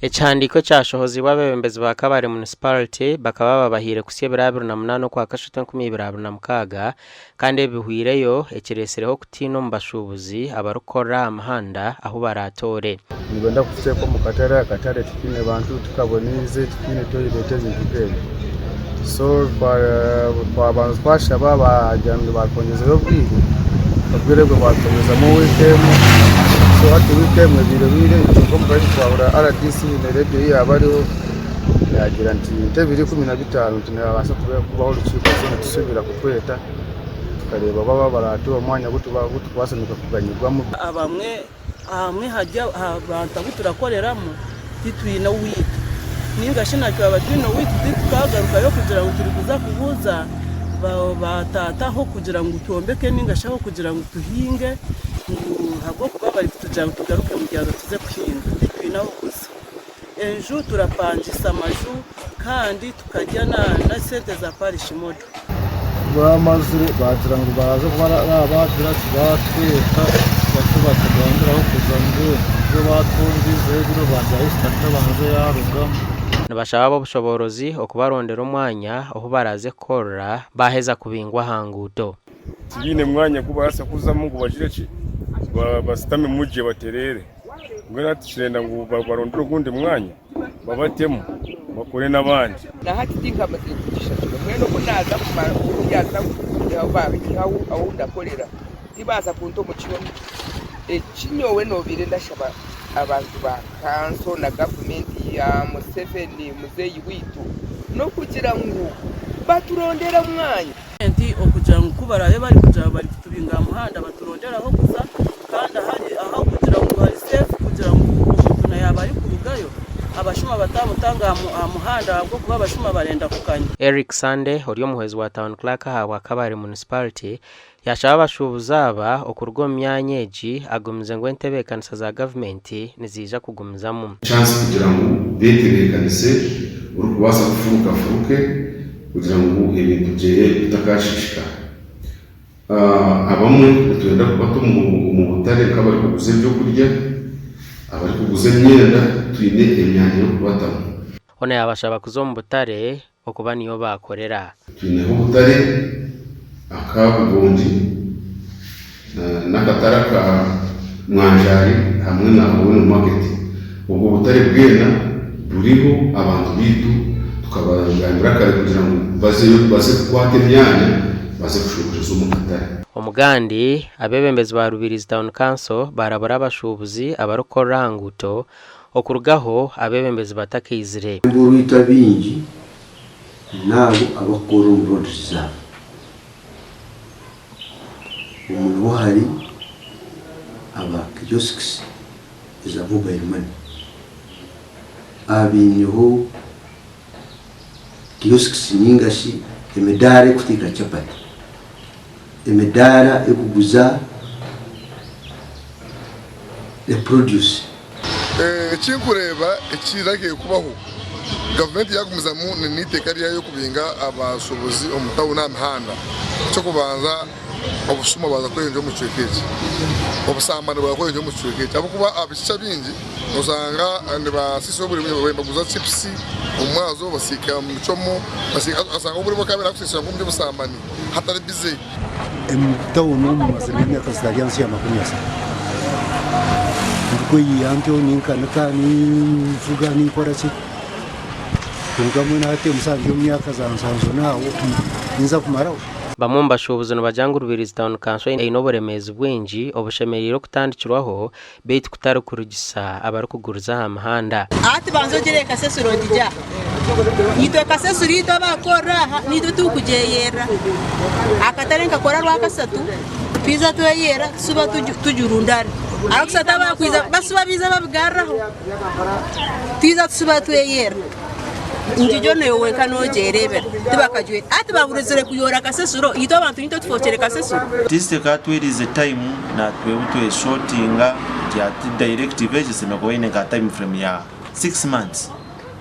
Echandiko cyashohozi wabebembezi ba Kabare municipality bakaba babahire kusiye 2008 kwa kashuto 2026 kandi bihuireyo ekiresereho kutino mbashubuzi abarukora amahanda aho baratore nibenda kufite ko mukatara katare tikine bantu tukabonize tikine toileteze nk'ibyo so kwa bantu twashaba bajyanye bakongezeho bwiri babwirego bakomeza mu weekend so ati weekend bire cyo muri twabura RDC ne radio yabariho yagira nti tebiri 15 tunabasha kubaho urukiko so tusubira kukweta tukareba baba baratu umwanya gutwasanika kuganyirwamo amwe hajya abantu guturakoreramo titwina wiki ninga shinacyo abatwina wiki tukagaruka yo kugira ngo turi kuza kubuza batataho kugira ngo tuombeke ninga shaho kugira ngo tuhinge hago kuba bari kutugira ngo tugaruke mu gihe tuze kuhinga titwina gusa ejo turapangisa amaju kandi tukajya na sente za parish modo bamaze bagira ngo baze bagira batweta batuba tugandiraho kuzango byo batungize biro banjayisita banze yaruga nabashaba bobushoborozi okubarondera umwanya aho baraze korora baheza kubingwa hanguto tibine mwanya kubasa kuzamo ngo bajire basitame muje baterere ngena tishenda ngo barondera gundi mwanya babatemo bakore nabandi nahati tinka amazigisha mweno kunaza kumara kuyaza aho ndakorera tibaza kunto mu kiyomo ekinyowe nobire ndashaba abantu ba kanso na government ya Museveni muzeyi witu no kugira ngo baturondera mwanya enti okugira ngo kubarabe bari kugira bari kutubinga amahanda baturondera aho kuza kandi aho kugira ngo bari safe kugira ngo umuntu yabari kurugayo abashuma batamutanga amuhanda bwo kuba abashuma barenda kukanya. Eric Sande uriyo muhezi wa town clerk hawa Kabare municipality yashaba bashubuzaba okurwo myanyeji agumize ngo entebekanisa za government nizija kugumizamo chance kugira ngo betebekanise urukubasa furuke kugira ngo ibintu bye bitakashishika abamwe twenda kubato mu butare kabari kuguze byo kurya abari kuguze myenda twine imyanya yo kubatamo one yabashaba kuzomba butare okuba niyo bakorera twine ho butare akabugondi nakatara ka mwanjari hamwe na bone market ubwo butare bwena buriho abantu bitu tukabaganira kare kugira ngo baze kwate myanya baze kushobora umukatare omugandi abebembezi ba Rubirizi Town Council barabara bashubuzi abarukora nguto okurugaho abebembezi batakizire ngurita bingi nabo abakora uburoziza umuntu hari aba kiosks za mobile money abinyo kiosks ningashi emedare kutika chapati emedara ekuguza the produce kinkureba ekirage kubaho government yagumiza mu nitekariya yo kubinga abashobozi omutawu n'amahanda cyo kubanza obusuma baza kwenje mu cyekeje obusambane bakwenje mu cyekeje abo kuba abisha bingi usanga ande basiso buri baguza chips umwazo basika mu cyomo basika asanga buri bakabera kusisa ngo busambane hatari bize emutawu no mu mazemenya kasitariansi ya makunyasa kuyi yanto ninka ni vuga ni korachi kungamwe nate musangiyo myaka za nsanzo nawo ninza kumaraho bamomba shobuzano bajanga Rubirizi Town Council inoboremezi bwinji obushemeriro kutandikirwaho beit kutari kurugisa abarukuguriza amahanda ati banzogere kasesuro dijya yitwe kasesuro ito bakora nito tukujeyera akatarenga kora rwakasatu twiza tuyera suba tujurundare akusata bakwiza basuba biza babigaraho twiza suba tuyera injijo newe kanojerebera tibakajwe ati baburezere kuyora kasesuro ito abantu nito tufochere kasesuro tiste katwirize time na twebutwe shortinga ya directive jeseme ko ine ka time frame ya 6 months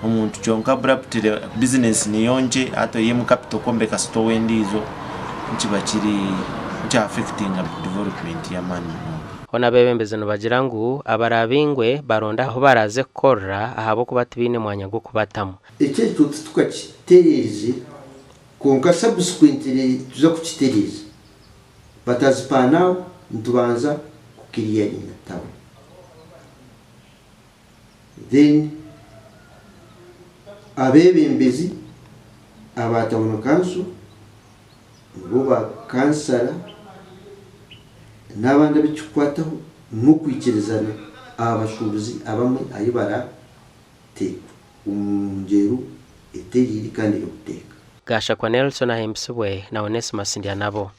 umuntu chonka braptire business niyonje ato yemu capital kombe ka store wendizo nchibachiri cha affecting development ya mani ona bebembeze no bagira ngo abarabingwe baronda aho baraze korra ahabo kubatibine mwanya go kubatamo icyo tukakitereje konka subsequently tuza kukitereje batazipana ntubanza kukiriya nyina tawe then abebembezi abatabona kanso bo bakansara n'abandi bicukwataho no kwikirizana abashubuzi abamwe ayibara te umungero eteyiri kandi yo guteka Gasha kwa Nelson ahembswe na Onesmus Ndianabo.